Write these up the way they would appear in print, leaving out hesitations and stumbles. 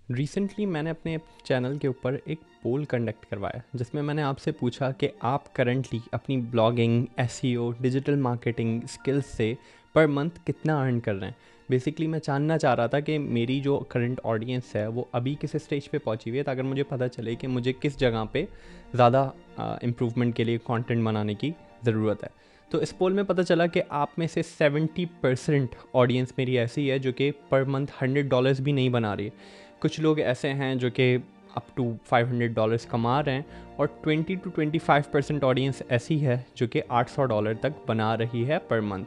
Recently मैंने अपने channel के ऊपर एक पोल कंडक्ट करवाया जिसमें मैंने आपसे पूछा कि आप करंटली अपनी blogging, SEO, digital marketing skills से पर मंथ कितना अर्न कर रहे हैं। बेसिकली मैं जानना चाह रहा था कि मेरी जो करंट ऑडियंस है वो अभी किस स्टेज पे पहुंची हुई है, ताकि मुझे पता चले कि मुझे किस जगह पे ज़्यादा इम्प्रूवमेंट के लिए कंटेंट बनाने की ज़रूरत है। तो इस पोल में पता चला कि आप में से 70% ऑडियंस मेरी ऐसी है जो कि पर मंथ $100 भी नहीं बना रही है। कुछ लोग ऐसे हैं जो कि अप टू $500 कमा रहे हैं और 20 to 25% ऑडियंस ऐसी है जो कि $800 तक बना रही है पर मंथ।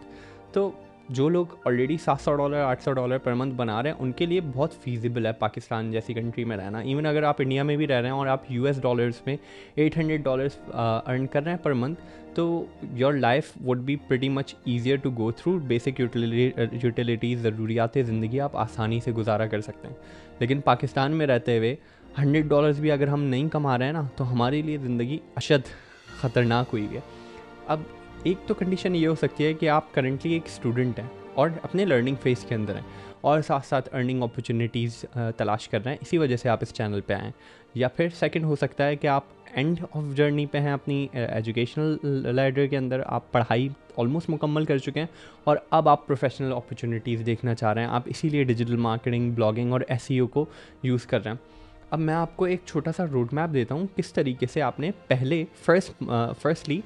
तो जो लोग ऑलरेडी $700 $800 पर मंथ बना रहे हैं उनके लिए बहुत फीजिबल है पाकिस्तान जैसी कंट्री में रहना। इवन अगर आप इंडिया में भी रह रहे हैं और आप यूएस डॉलर्स में $800 अर्न कर रहे हैं पर मंथ, तो your life would be pretty much easier to go through. Basic utilities, ज़रूरियात ज़िंदगी आप आसानी से गुजारा कर सकते हैं। लेकिन पाकिस्तान में रहते हुए $100 भी अगर हम नहीं कमा रहे हैं ना, तो हमारे लिए ज़िंदगी अशद ख़तरनाक हुई है। अब एक तो कंडीशन ये हो सकती है कि आप करेंटली एक स्टूडेंट हैं और अपने लर्निंग फेज़ के अंदर हैं और साथ साथ अर्निंग अपॉर्चुनिटीज़ तलाश कर रहे हैं, इसी वजह से आप इस चैनल पे आएँ। या फिर सेकंड हो सकता है कि आप एंड ऑफ जर्नी पे हैं अपनी एजुकेशनल लैडर के अंदर, आप पढ़ाई ऑलमोस्ट मुकम्मल कर चुके हैं और अब आप प्रोफेशनल अपॉर्चुनिटीज़ देखना चाह रहे हैं। आप इसीलिए डिजिटल मार्केटिंग, ब्लॉगिंग और एसईओ को यूज़ कर रहे हैं। अब मैं आपको एक छोटा सा रोड मैप देता हूँ किस तरीके से आपने पहले फर्स्टली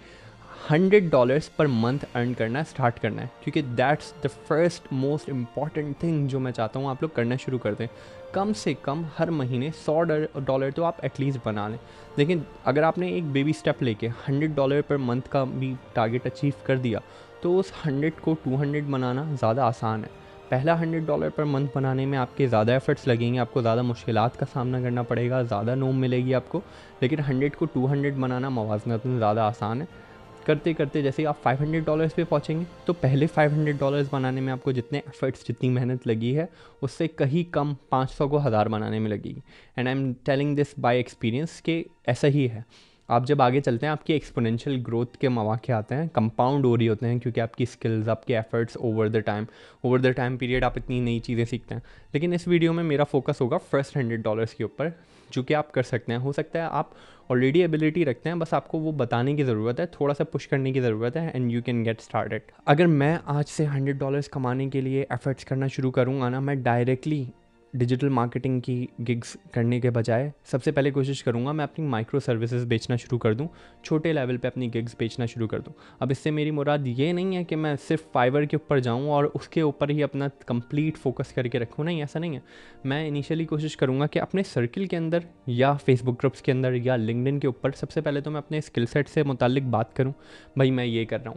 $100 पर मंथ अर्न करना स्टार्ट करना है, क्योंकि that's the first most important thing जो मैं चाहता हूँ आप लोग करना शुरू कर दें। कम से कम हर महीने $100 तो आप एटलीस्ट बना लें। लेकिन अगर आपने एक बेबी स्टेप लेके $100 पर मंथ का भी टारगेट अचीव कर दिया तो उस 100 को 200 बनाना ज़्यादा आसान है। पहला $100 पर मंथ बनाने में आपके ज़्यादा एफर्ट्स लगेंगे, आपको ज़्यादा मुश्किलात का सामना करना पड़ेगा, ज़्यादा नोम मिलेगी आपको। लेकिन 100 को 200 बनाना मवाज़नत में ज़्यादा आसान है। करते करते जैसे ही आप $500 पे पहुँचेंगे तो पहले $500 बनाने में आपको जितने एफर्ट्स, जितनी मेहनत लगी है उससे कहीं कम 500 को 1000 बनाने में लगेगी। And I am telling this by experience कि ऐसा ही है। आप जब आगे चलते हैं आपकी एक्सपोनेंशियल ग्रोथ के मौके आते हैं, कंपाउंड हो रही होते हैं, क्योंकि आपकी स्किल्स, आपके efforts over the time period आप इतनी नई चीज़ें सीखते हैं। लेकिन इस वीडियो में मेरा फोकस होगा फर्स्ट $100 के ऊपर, जो कि आप कर सकते हैं। हो सकता है आप ऑलरेडी एबिलिटी रखते हैं, बस आपको वो बताने की ज़रूरत है, थोड़ा सा पुश करने की ज़रूरत है, and you can get started. अगर मैं आज से $100 कमाने के लिए एफर्ट्स करना शुरू करूँगा ना, मैं डायरेक्टली डिजिटल मार्केटिंग की गिग्स करने के बजाय सबसे पहले कोशिश करूँगा मैं अपनी माइक्रो सर्विसेज बेचना शुरू कर दूँ, छोटे लेवल पे अपनी गिग्स बेचना शुरू कर दूँ। अब इससे मेरी मुराद ये नहीं है कि मैं सिर्फ फाइवर के ऊपर जाऊँ और उसके ऊपर ही अपना कंप्लीट फोकस करके रखूँ, नहीं, ऐसा नहीं है। मैं इनिशियली कोशिश करूँगा कि अपने सर्किल के अंदर या फेसबुक ग्रुप्स के अंदर या लिंक्डइन के ऊपर सबसे पहले तो मैं अपने स्किल सेट से मुतालिक बात करूँ। भाई मैं ये कर रहा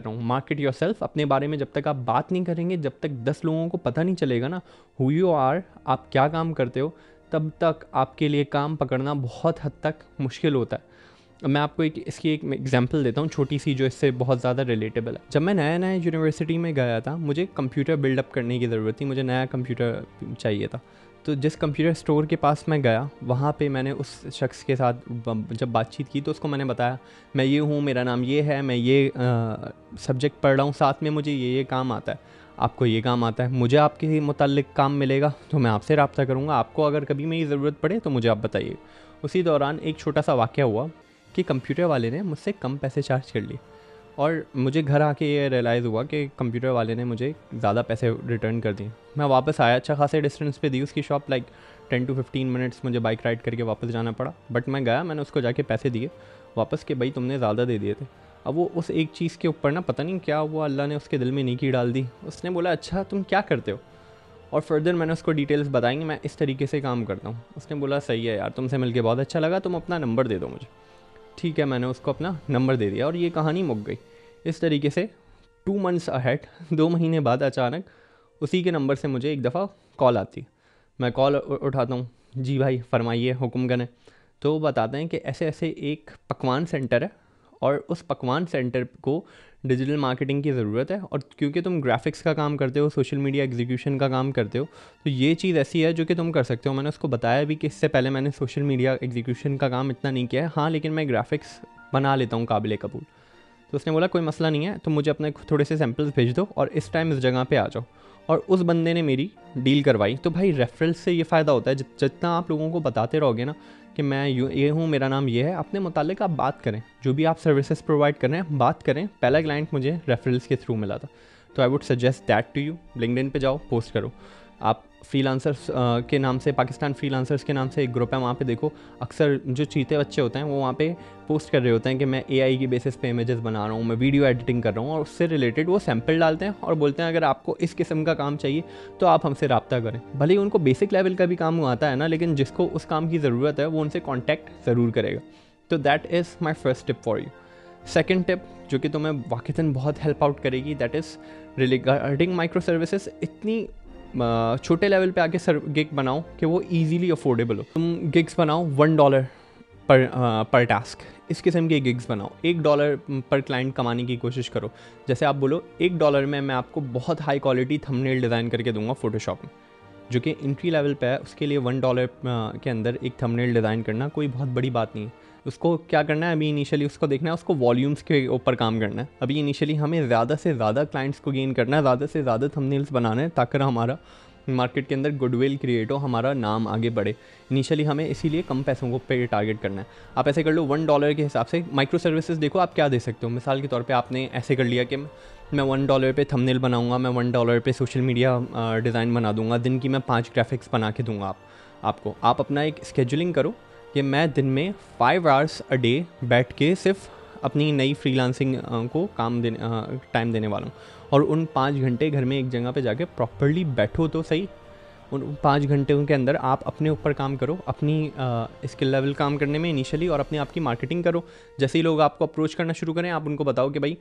हूँ। Market yourself. अपने बारे में जब तक आप बात नहीं करेंगे, जब तक 10 लोगों को पता नहीं चलेगा ना हु यू आर, आप क्या काम करते हो, तब तक आपके लिए काम पकड़ना बहुत हद तक मुश्किल होता है। मैं आपको इसकी एक एग्जांपल देता हूँ छोटी सी, जो इससे बहुत ज़्यादा रिलेटेबल है। जब मैं नया नया यूनिवर्सिटी में गया था, मुझे कंप्यूटर बिल्डअप करने की ज़रूरत थी, मुझे नया कंप्यूटर चाहिए था। तो जिस कंप्यूटर स्टोर के पास मैं गया, वहाँ पे मैंने उस शख्स के साथ जब बातचीत की तो उसको मैंने बताया मैं ये हूँ, मेरा नाम ये है, मैं ये सब्जेक्ट पढ़ रहा हूँ, साथ में मुझे ये काम आता है, आपको ये काम आता है, मुझे आपके मुताल्लिक काम मिलेगा तो मैं आपसे रब्ता करूँगा, आपको अगर कभी मेरी ज़रूरत पड़े तो मुझे आप बताइए। उसी दौरान एक छोटा सा वाक़या हुआ कि कंप्यूटर वाले ने मुझसे कम पैसे चार्ज कर लिए और मुझे घर आके ये रियलाइज़ हुआ कि कंप्यूटर वाले ने मुझे ज़्यादा पैसे रिटर्न कर दिए। मैं वापस आया, अच्छा खासे डिस्टेंस पे दी उसकी शॉप, लाइक 10 to 15 मिनट्स मुझे बाइक राइड करके वापस जाना पड़ा। बट मैं गया, मैंने उसको जाके पैसे दिए वापस कि भाई तुमने ज़्यादा दे दिए थे। अब वो उस एक चीज़ के ऊपर ना पता नहीं क्या हुआ, अल्लाह ने उसके दिल में नेकी डाल दी। उसने बोला अच्छा तुम क्या करते हो, और फर्दर मैंने उसको डिटेल्स बताएंगे, मैं इस तरीके से काम करता हूँ। उसने बोला सही है यार, तुमसे मिलके बहुत अच्छा लगा, तुम अपना नंबर दे दो मुझे। ठीक है, मैंने उसको अपना नंबर दे दिया और ये कहानी मुक गई। इस तरीके से 2 मंथ्स अहेड 2 महीने बाद अचानक उसी के नंबर से मुझे एक दफ़ा कॉल आती। मैं कॉल उठाता हूँ, जी भाई फरमाइए, हुक्म करें। तो वो बताते हैं कि ऐसे ऐसे एक पकवान सेंटर है और उस पकवान सेंटर को डिजिटल मार्केटिंग की ज़रूरत है, और क्योंकि तुम ग्राफिक्स का काम करते हो, सोशल मीडिया एग्जीक्यूशन का काम करते हो, तो ये चीज़ ऐसी है जो कि तुम कर सकते हो। मैंने उसको बताया भी कि इससे पहले मैंने सोशल मीडिया एग्जीक्यूशन का काम इतना नहीं किया है, हाँ लेकिन मैं ग्राफिक्स बना लेता हूँ काबिल कबूल। तो उसने बोला कोई मसला नहीं है, तुम मुझे अपने थोड़े से सैम्पल्स भेज दो और इस टाइम इस जगह पे आ जाओ। और उस बंदे ने मेरी डील करवाई। तो भाई रेफरल से ये फ़ायदा होता है, जितना आप लोगों को बताते रहोगे ना कि मैं ये हूँ, मेरा नाम ये है, अपने मुतालिक आप बात करें, जो भी आप सर्विसेज प्रोवाइड कर रहे हैं बात करें। पहला क्लाइंट मुझे रेफरल्स के थ्रू मिला था, तो I would suggest that to you. LinkedIn पे जाओ, पोस्ट करो। आप फ्रीलांसर्स के नाम से, पाकिस्तान फ्रीलांसर्स के नाम से एक ग्रुप है, वहाँ पे देखो अक्सर जो चीते बच्चे होते हैं वो वहाँ पे पोस्ट कर रहे होते हैं कि मैं AI की बेसिस पे इमेजेस बना रहा हूँ, मैं वीडियो एडिटिंग कर रहा हूँ, और उससे रिलेटेड वो सैंपल डालते हैं और बोलते हैं अगर आपको इस किस्म का काम चाहिए तो आप हमसे रब्ता करें। भले ही उनको बेसिक लेवल का भी काम आता है ना, लेकिन जिसको उस काम की ज़रूरत है वो उनसे कॉन्टैक्ट ज़रूर करेगा। तो that is my first tip for you. Second tip जो कि तुम्हें वाक़तन बहुत हेल्प आउट करेगी, that is regarding micro services. इतनी छोटे लेवल पे आके गिग बनाओ कि वो इजीली अफोर्डेबल हो। तुम गिग्स बनाओ $1 पर टास्क, इस किस्म के गिग्स बनाओ। $1 पर क्लाइंट कमाने की कोशिश करो। जैसे आप बोलो $1 में मैं आपको बहुत हाई क्वालिटी थंबनेल डिज़ाइन करके दूंगा फोटोशॉप में, जो कि एंट्री लेवल पे है। उसके लिए $1 के अंदर एक थंबनेल डिज़ाइन करना कोई बहुत बड़ी बात नहीं है। उसको क्या करना है, अभी इनिशियली उसको देखना है, उसको वॉल्यूम्स के ऊपर काम करना है। अभी इनिशियली हमें ज़्यादा से ज़्यादा क्लाइंट्स को गेन करना है, ज़्यादा से ज़्यादा थंबनेल्स बनाना है, ताकि हमारा मार्केट के अंदर गुडविल क्रिएट हो, हमारा नाम आगे बढ़े। इनिशियली हमें इसीलिए कम पैसों को पे टारगेट करना है। आप ऐसे कर लो $1 के हिसाब से। माइक्रो सर्विसेज देखो आप क्या दे सकते हो। मिसाल के तौर पे आपने ऐसे कर लिया कि मैं $1 पे थंबनेल बनाऊंगा, मैं $1 पे सोशल मीडिया डिज़ाइन बना दूंगा, दिन की मैं 5 ग्राफिक्स बना के दूंगा आपको। आप अपना एक स्केजुलिंग करो कि मैं दिन में 5 आवर्स अ डे बैठ के सिर्फ अपनी नई फ्रीलांसिंग को टाइम देने वाला हूँ, और उन 5 घंटे घर में एक जगह पे जाके प्रॉपर्ली बैठो तो सही। उन 5 घंटे के अंदर आप अपने ऊपर काम करो, अपनी स्किल लेवल काम करने में इनिशियली, और अपने आप की मार्केटिंग करो। जैसे ही लोग आपको अप्रोच करना शुरू करें, आप उनको बताओ कि भाई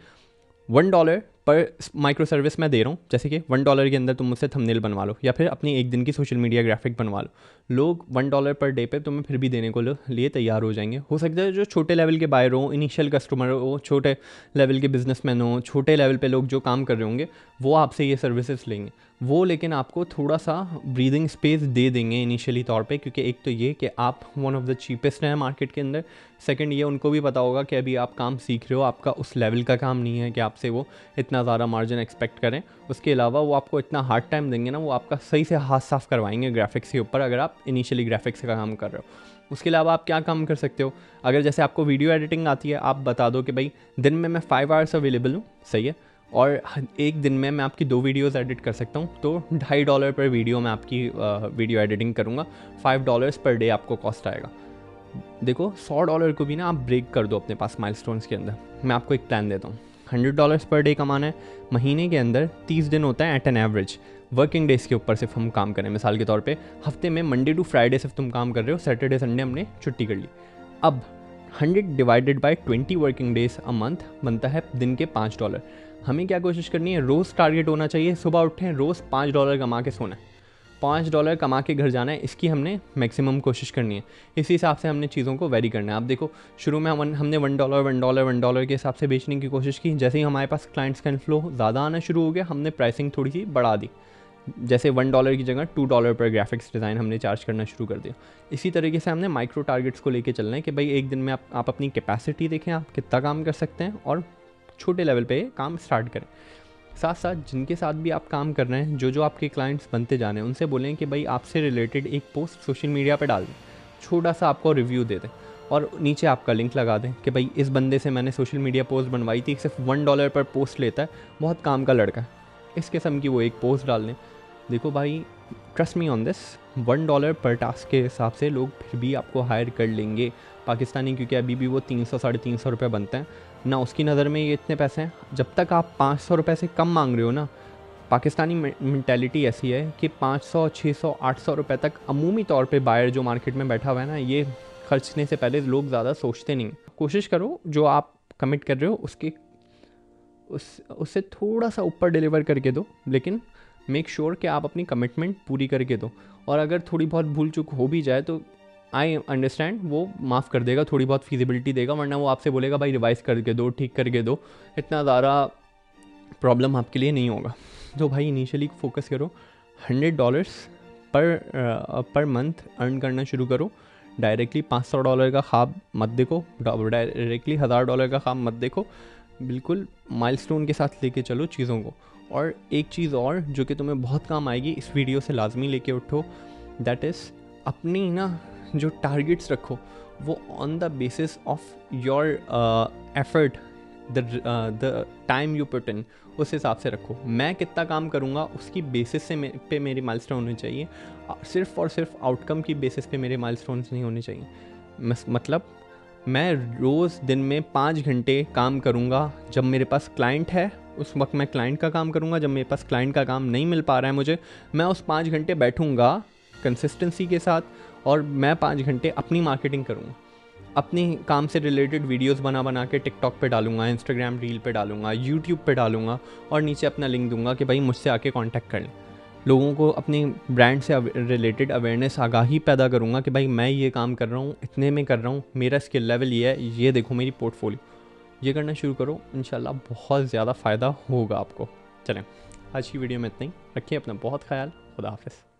$1 पर माइक्रो सर्विस मैं दे रहा हूँ, जैसे कि $1 के अंदर तुम मुझसे थंबनेल बनवा लो, या फिर अपनी एक दिन की सोशल मीडिया ग्राफिक बनवा लो। लोग $1 पर डे पे तुम्हें फिर भी देने को लिए तैयार हो जाएंगे। हो सकता है जो छोटे लेवल के बायर हो, इनिशियल कस्टमर हो, छोटे लेवल के बिजनेसमैन हो, छोटे लेवल पे लोग जो काम कर रहे होंगे, वो आपसे ये सर्विसेज लेंगे। वो लेकिन आपको थोड़ा सा ब्रीदिंग स्पेस दे देंगे इनिशियली तौर पे, क्योंकि एक तो ये कि आप वन ऑफ द चीपेस्ट हैं मार्केट के अंदर। सेकंड ये उनको भी पता होगा कि अभी आप काम सीख रहे हो, आपका उस लेवल का काम नहीं है कि आपसे वो इतना ज़्यादा मार्जिन एक्सपेक्ट करें। उसके अलावा वो आपको इतना हार्ड टाइम देंगे ना, वो आपका सही से हाथ साफ करवाएंगे ग्राफिक्स के ऊपर, अगर आप इनिशियली ग्राफिक्स का काम कर रहे हो। उसके अलावा आप क्या काम कर सकते हो, अगर जैसे आपको वीडियो एडिटिंग आती है, आप बता दो कि भाई दिन में मैं 5 आवर्स अवेलेबल हूँ, सही है, और एक दिन में मैं आपकी 2 वीडियोस एडिट कर सकता हूँ, तो $2.5 पर वीडियो मैं आपकी वीडियो एडिटिंग करूँगा। $5 पर डे आपको कॉस्ट आएगा। देखो $100 को भी ना आप ब्रेक कर दो अपने पास माइलस्टोन्स के अंदर। मैं आपको एक प्लान देता हूँ, $100 पर डे कमाना है, महीने के अंदर 30 दिन होता है at an average. Working days के ऊपर सिर्फ हम काम करें, मिसाल के तौर पे हफ्ते में मंडे टू फ्राइडे सिर्फ तुम काम कर रहे हो, सैटरडे संडे हमने छुट्टी कर ली। अब 100 divided by 20 working days a month बनता है दिन के $5। हमें क्या कोशिश करनी है, रोज़ टारगेट होना चाहिए, सुबह उठें रोज़ $5 कमा के सोना है, $5 कमा के घर जाना है, इसकी हमने मैक्सिमम कोशिश करनी है। इसी हिसाब से हमने चीज़ों को वेरी करना है। आप देखो शुरू में हमने $1 के हिसाब से बेचने की कोशिश की। जैसे ही हमारे पास क्लाइंट्स का इनफ्लो ज़्यादा आना शुरू हो गया, हमने प्राइसिंग थोड़ी सी बढ़ा दी। जैसे $1 की जगह $2 पर ग्राफिक्स डिज़ाइन हमने चार्ज करना शुरू कर दिया। इसी तरीके से हमने माइक्रो टारगेट्स को लेके चलना है कि भाई एक दिन में आप अपनी कैपेसिटी देखें, आप कितना काम कर सकते हैं, और छोटे लेवल पे काम स्टार्ट करें। साथ साथ जिनके साथ भी आप काम कर रहे हैं, जो आपके क्लाइंट्स बनते जा रहे हैं, उनसे बोलें कि भाई आपसे रिलेटेड एक पोस्ट सोशल मीडिया पे डाल दें, छोटा सा आपको रिव्यू दे दें, और नीचे आपका लिंक लगा दें कि भाई इस बंदे से मैंने सोशल मीडिया पोस्ट बनवाई थी, सिर्फ $1 पर पोस्ट लेता है, बहुत काम का लड़का है, इस किस्म की वो एक पोस्ट डाल दें। देखो भाई, ट्रस्ट मी ऑन दिस, $1 पर टास्क के हिसाब से लोग फिर भी आपको हायर कर लेंगे पाकिस्तानी, क्योंकि अभी भी वो 300-350 रुपये बनते हैं ना, उसकी नज़र में ये इतने पैसे हैं। जब तक आप 500 रुपये से कम मांग रहे हो ना, पाकिस्तानी मेंटालिटी ऐसी है कि 500, 600, 800 रुपये तक अमूमी तौर पे बायर जो मार्केट में बैठा हुआ है ना, ये खर्चने से पहले लोग ज़्यादा सोचते नहीं। कोशिश करो जो आप कमिट कर रहे हो उससे थोड़ा सा ऊपर डिलीवर करके दो, लेकिन मेक श्योर कि आप अपनी कमिटमेंट पूरी करके दो। और अगर थोड़ी बहुत भूल चूक हो भी जाए तो आई अंडरस्टैंड, वो माफ़ कर देगा, थोड़ी बहुत फीजिबिलिटी देगा, वरना वो आपसे बोलेगा भाई रिवाइज़ करके दो, ठीक करके दो, इतना ज़्यादा प्रॉब्लम आपके लिए नहीं होगा। तो भाई इनिशियली फोकस करो, $100 पर मंथ अर्न करना शुरू करो। डायरेक्टली $500 का ख्वाब मत देखो, डायरेक्टली $1000 का ख्वाब मत देखो, बिल्कुल माइलस्टोन के साथ लेके चलो चीज़ों को। और एक चीज़ और जो कि तुम्हें बहुत काम आएगी, इस वीडियो से लाजमी लेके उठो, दैट इज़ अपनी ना जो टारगेट्स रखो वो on the basis of your effort, the time you put in, उस हिसाब से रखो। मैं कितना काम करूँगा उसकी बेसिस से पे मेरे माइलस्टोन होने चाहिए, सिर्फ और सिर्फ आउटकम की बेसिस पे मेरे माइलस्टोन्स नहीं होने चाहिए। मतलब मैं रोज़ दिन में 5 घंटे काम करूँगा, जब मेरे पास क्लाइंट है उस वक्त मैं क्लाइंट का काम करूँगा, जब मेरे पास क्लाइंट का काम नहीं मिल पा रहा है मुझे, मैं उस 5 घंटे बैठूँगा कंसिस्टेंसी के साथ और मैं 5 घंटे अपनी मार्केटिंग करूँगा, अपने काम से रिलेटेड वीडियोस बना के टिकटॉक पे डालूंगा, इंस्टाग्राम रील पे डालूंगा, यूट्यूब पे डालूंगा और नीचे अपना लिंक दूंगा कि भाई मुझसे आके कांटेक्ट कर लें। लोगों को अपनी ब्रांड से रिलेटेड अवेयरनेस, आगाही पैदा करूंगा कि भाई मैं ये काम कर रहा हूँ, इतने में कर रहा हूँ, मेरा स्किल लेवल ये है, ये देखो मेरी पोर्टफोलियो। ये करना शुरू करो, इंशाल्लाह बहुत ज़्यादा फ़ायदा होगा आपको। चलें, आज की वीडियो में इतना ही। रखिए अपना बहुत ख्याल। खुदा हाफिज़।